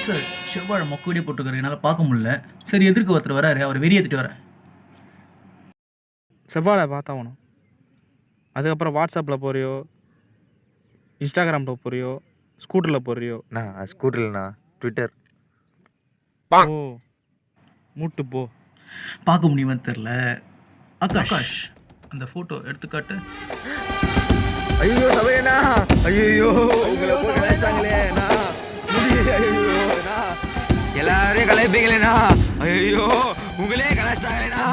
Sir செவ்வாழை மொக்க video போட்டுருக்காரு என்னால் பார்க்க முடியல. சரி எதிர்க்க ஒருத்தர் வராரு, அவர் வெறியேற்றிட்டு வரேன். செவ்வாழை பார்த்தாகணும். அதுக்கப்புறம் வாட்ஸ்அப்பில் போறியோ, இன்ஸ்டாகிராமில் போறியோ, ஸ்கூட்டரில் போறியோ? நான் ஸ்கூட்டர்லண்ணா, ட்விட்டர். ஓ மூட்டு போ. பார்க்க முடியுமான்னு தெரில. ஆகாஷ் அந்த ஃபோட்டோ எடுத்துக்காட்டு. ஐயோ சபையண்ணா, ஐயோ உங்களை போய் கலாய்ச்சாங்களேண்ணா, ஐயோண்ணா எல்லாரையும் கலாய்ப்பீங்களேண்ணா, ஐயோ உங்களே கலாய்ச்சாங்களேண்ணா.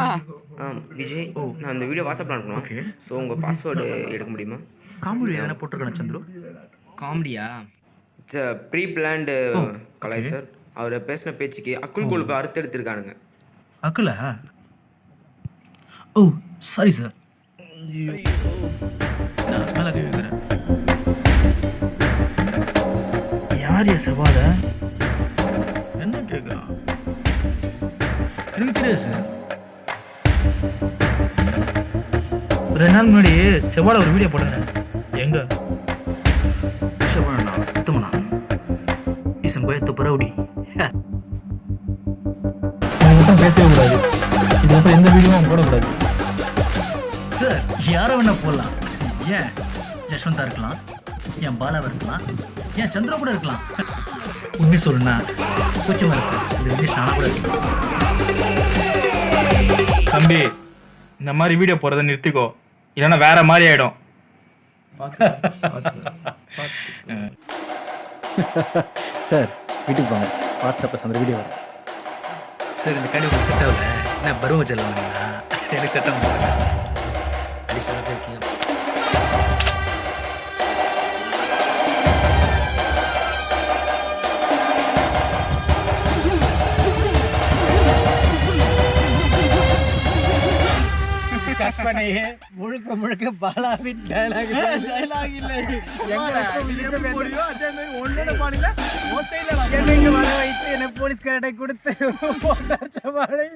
விஜய், நான் அந்த வீடியோ வாட்ஸ்அப்பில் அனுப்பணும். ஓகே. ஸோ உங்கள் பாஸ்வேர்டு எடுக்க முடியுமா? காமெடி எதனா போட்டிருக்கானே சந்துரு? காமெடியா? இட்ஸ் ப்ரீ பிளான்டு கலாய் சார். அவர் பேசின பேச்சுக்கு அக்குள் கொழுப்பு அறுத்தெடுத்துருக்கானுங்க. அக்கல? ஓ சாரி சார். நான் மேலே கை வைக்கிறேன். யார் யா சவால? என்ன கேட்குறான்? எனக்கு தெரியாது சார். 2 நாள் முன்னாடி செவ்வாழை ஒரு வீடியோ போட்டேன். எங்க செவ்வாழா துத்தமனா ஈசன் போய் துப்புரவுடி மட்டும் பேசவே கூடாது. இதுக்கப்புறம் எந்த வீடியோவும் போடக்கூடாது சார். யாரை வேணா போடலாம். ஏன் யஷ்வந்தா இருக்கலாம், ஏன் பாலாவை இருக்கலாம், ஏன் சந்திரா கூட இருக்கலாம். உண்மை சொல்லுனா கொச்சு மேலே சார் இது வந்து ஷானா கூட இருக்கலாம். தம்பி, இந்த மாதிரி வீடியோ போகிறத நிறுத்திக்கோ, இல்லைன்னா வேற மாதிரி ஆகிடும். சார் வீட்டுக்கு போங்க, வாட்ஸ்அப்பில் அந்த வீடியோ வரும். சார் இந்த கடி உங்களுக்கு செட் ஆகல. என்ன பருவ ஜெல்லாம் வாங்கினா எனக்கு செட் ஆக மாட்டேன். அடி சொல்ல பேசிக்கலாம். கற்பனையே முழுக்க முழுக்க பாலாவின் டைலாக் இல்லை. என்னை வர வைத்து என்னை போலீஸ்காரடை கொடுத்து போட்டார் சவாலை.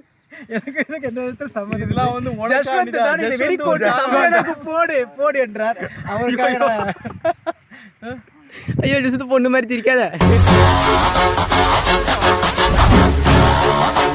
எனக்கு எந்த விதத்தில் சம்மந்தம் போடு என்றார். அவருக்காக ஐயோ பொண்ணு மாதிரி சிரிக்காத.